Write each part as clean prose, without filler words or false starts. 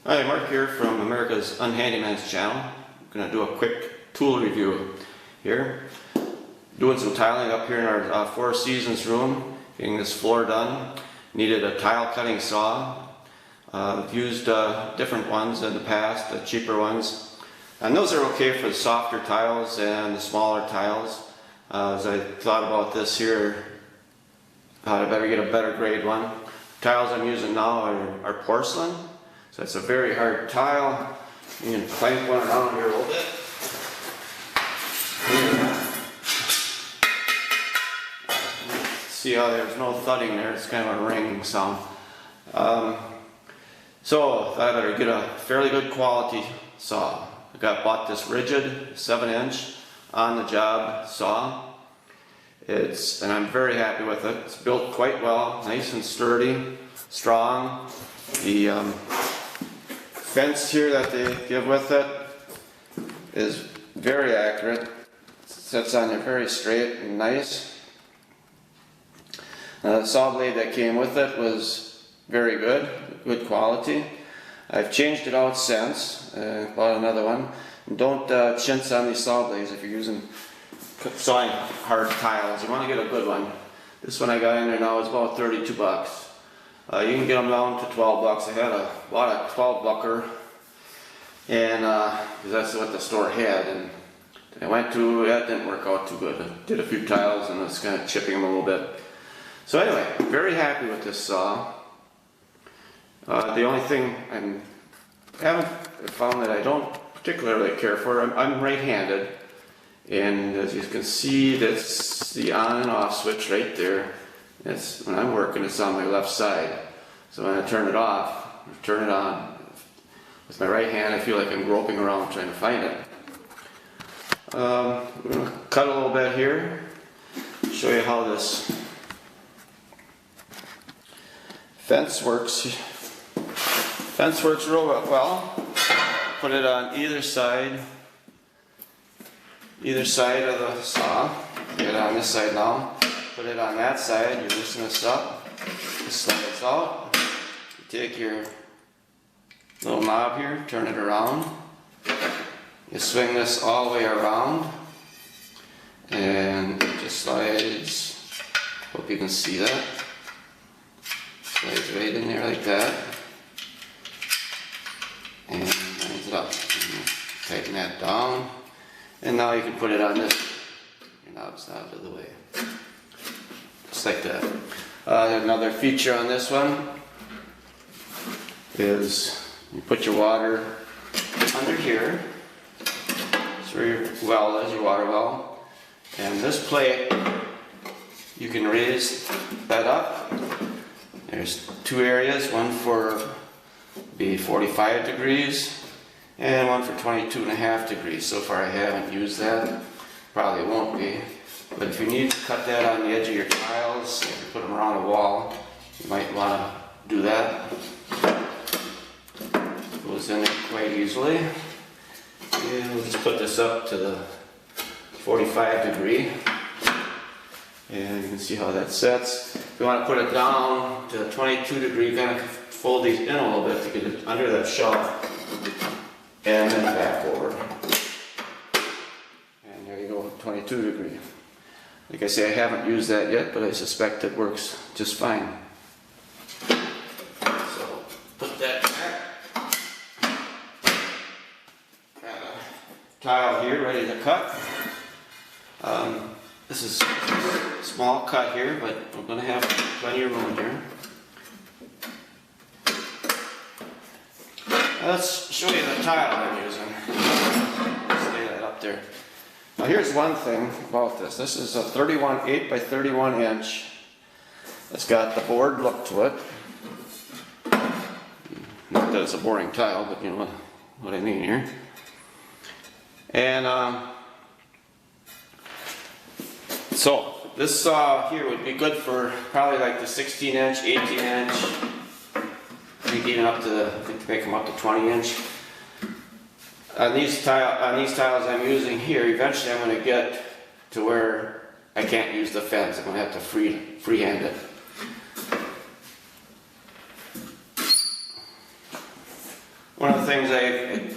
Hi, Mark here from America's Unhandyman's channel. I'm going to do a quick tool review here. Doing some tiling up here in our Four Seasons room, getting this floor done. Needed a tile cutting saw. I've used different ones in the past, the cheaper ones. And those are okay for the softer tiles and the smaller tiles. As I thought about this here, I better get a better grade one. Tiles I'm using now are porcelain. So it's a very hard tile. You can clank one around here a little bit. See how there's no thudding there, it's kind of a ringing sound. So I better get a fairly good quality saw. I bought this RIDGID 7-inch on the job saw. And I'm very happy with it. It's built quite well, nice and sturdy, strong. The fence here that they give with it is very accurate. It sits on there very straight and nice. The saw blade that came with it was very good quality. I've changed it out since, bought another one. Don't chintz on these saw blades if you're sawing hard tiles. You want to get a good one. This one I got in there now is about 32 bucks. You can get them down to 12 bucks. I bought a 12 bucker, and because that's what the store had, and I went to, that didn't work out too good. I did a few tiles and it's kind of chipping them a little bit. So anyway, very happy with this saw. The only thing I haven't found that I don't particularly care for, I'm right-handed, and as you can see, that's the on and off switch right there. It's, when I'm working, it's on my left side. So when I turn it off, or turn it on, with my right hand I feel like I'm groping around trying to find it. I'm going to cut a little bit here, show you how this fence works. Fence works real well. Put it on either side of the saw. Get it on this side now. Put it on that side, you loosen this up, it slides out. You take your little knob here, turn it around. You swing this all the way around, and it just slides. Hope you can see that. Slides right in there like that. And lines it up. Tighten that down. And now you can put it on this. Your knob's out of the way. Just like that. Another feature on this one is you put your water under here. That's where your well is, your water well. And this plate, you can raise that up. There's two areas, one for 45 degrees and one for 22.5 degrees. So far I haven't used that. Probably won't be. But if you need to cut that on the edge of your tiles, if you put them around a wall, you might want to do that. Goes in there quite easily. And we'll just put this up to the 45 degree. And you can see how that sets. If you want to put it down to 22 degree, you kind of fold these in a little bit to get it under that shelf. And then back over. And there you go, 22 degree. Like I say, I haven't used that yet, but I suspect it works just fine. So, put that back. Got a tile here ready to cut. This is a small cut here, but we're going to have plenty of room here. Let's show you the tile I'm using. Stay that up there. Now here's one thing about this. This is a 8 by 31 inch. It's got the board look to it. Not that it's a boring tile, but you know what I mean here. And so this saw here would be good for probably like the 16 inch, 18 inch. I think even up to the, I think to make them up to 20 inch. On these tiles I'm using here, eventually I'm going to get to where I can't use the fence. I'm going to have to freehand it. things I've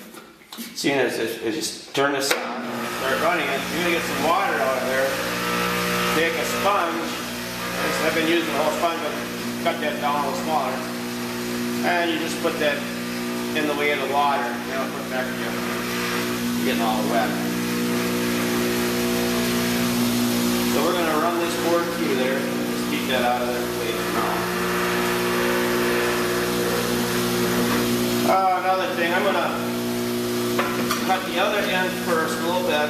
seen is you turn this on, start running it, you're going to get some water out of there. Take a sponge, I've been using the whole sponge, but cut that down a little smaller, and you just put that in the way of the water, and it'll protect you from getting all wet. So we're going to run this board through there, just keep that out of there later now. Another thing, I'm going to cut the other end first a little bit.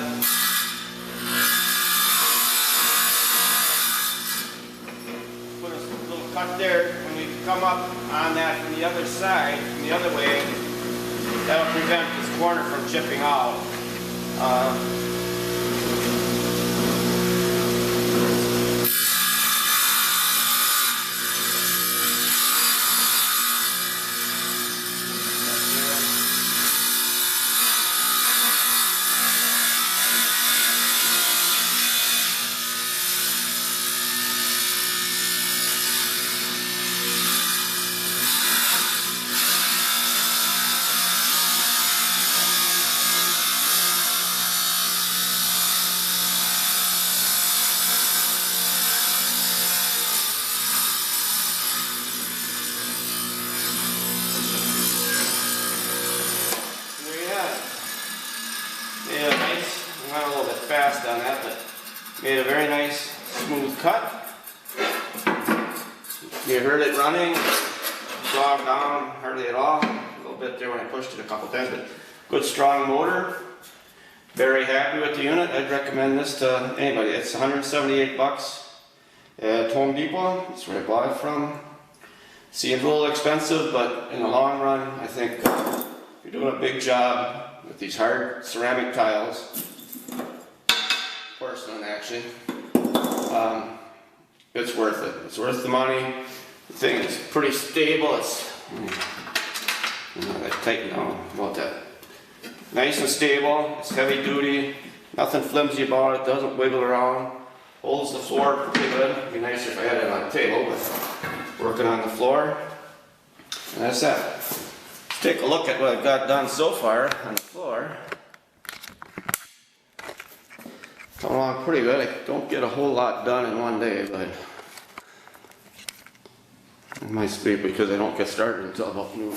Put a little cut there. When we come up on that from the other side, from the other way, that'll prevent this corner from chipping out. Went a little bit fast on that, but made a very nice smooth cut. You heard it running, jog down hardly at all. A little bit there when I pushed it a couple times, but good strong motor. Very happy with the unit. I'd recommend this to anybody. It's 178 bucks at Home Depot. That's where I bought it from. Seems a little expensive, but in the long run, I think if you're doing a big job with these hard ceramic tiles, porcelain actually, it's worth it. It's worth the money. The thing is pretty stable. It's tighten down about that. Nice and stable. It's heavy duty. Nothing flimsy about it. Doesn't wiggle around. Holds the floor pretty good. It'd be nicer if I had it on the table, but working on the floor. And that's that. Let's take a look at what I've got done so far on the floor. Coming along pretty good. I don't get a whole lot done in one day, but it might be because I don't get started until about noon.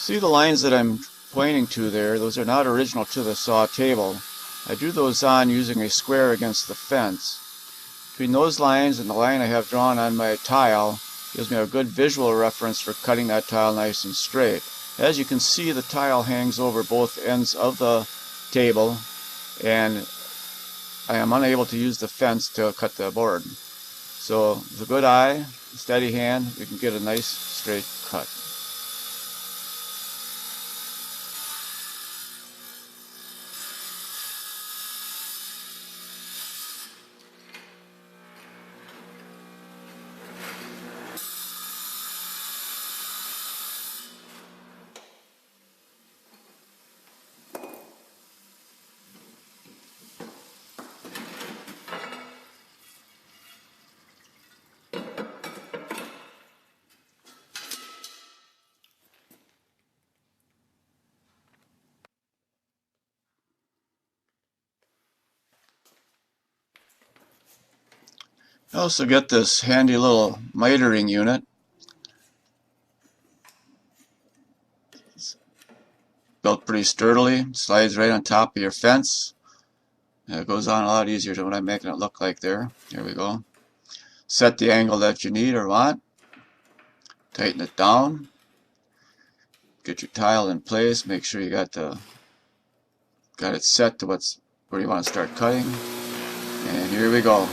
See the lines that I'm pointing to there? Those are not original to the saw table. I drew those on using a square against the fence. Between those lines and the line I have drawn on my tile gives me a good visual reference for cutting that tile nice and straight. As you can see, the tile hangs over both ends of the table, and I am unable to use the fence to cut the board. So with a good eye, a steady hand, we can get a nice straight cut. I also get this handy little mitering unit. It's built pretty sturdily, slides right on top of your fence. And it goes on a lot easier than what I'm making it look like there. Here we go. Set the angle that you need or want. Tighten it down. Get your tile in place. Make sure you got it set to where you want to start cutting. And here we go.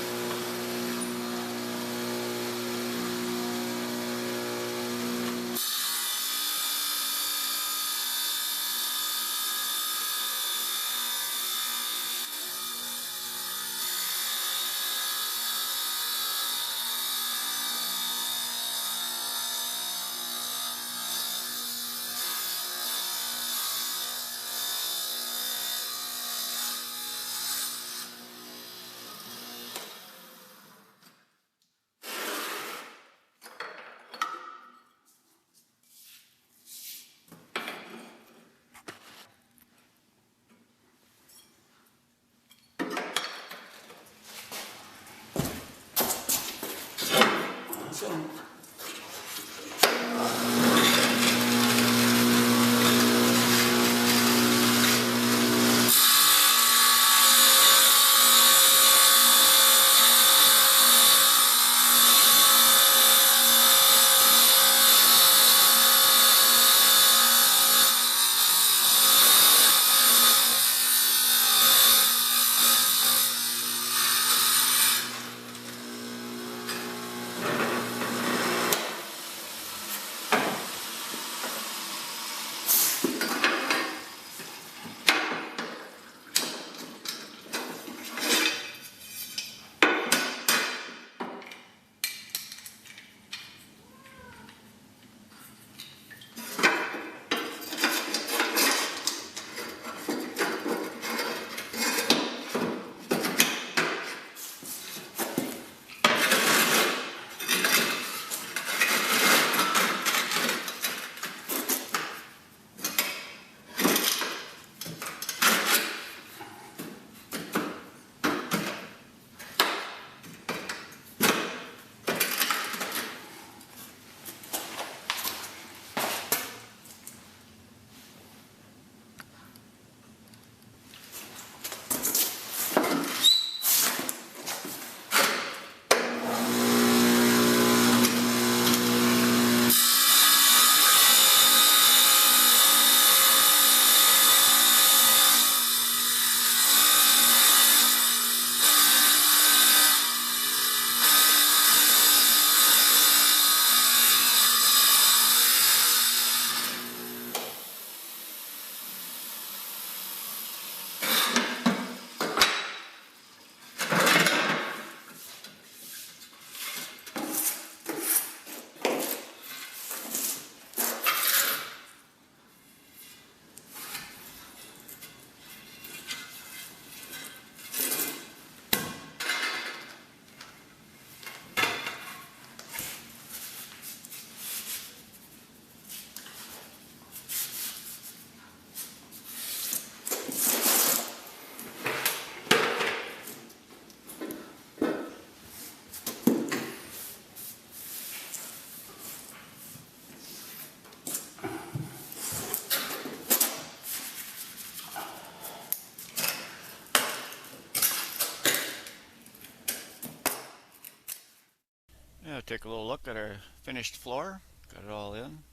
Yeah, take a little look at our finished floor. Got it all in.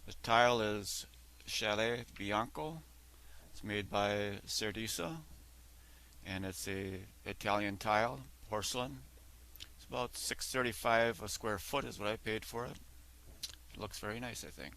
The tile is Chalet Bianco. It's made by Cerdisa, and it's a Italian tile, porcelain. It's about $6.35 a square foot is what I paid for it. It looks very nice, I think.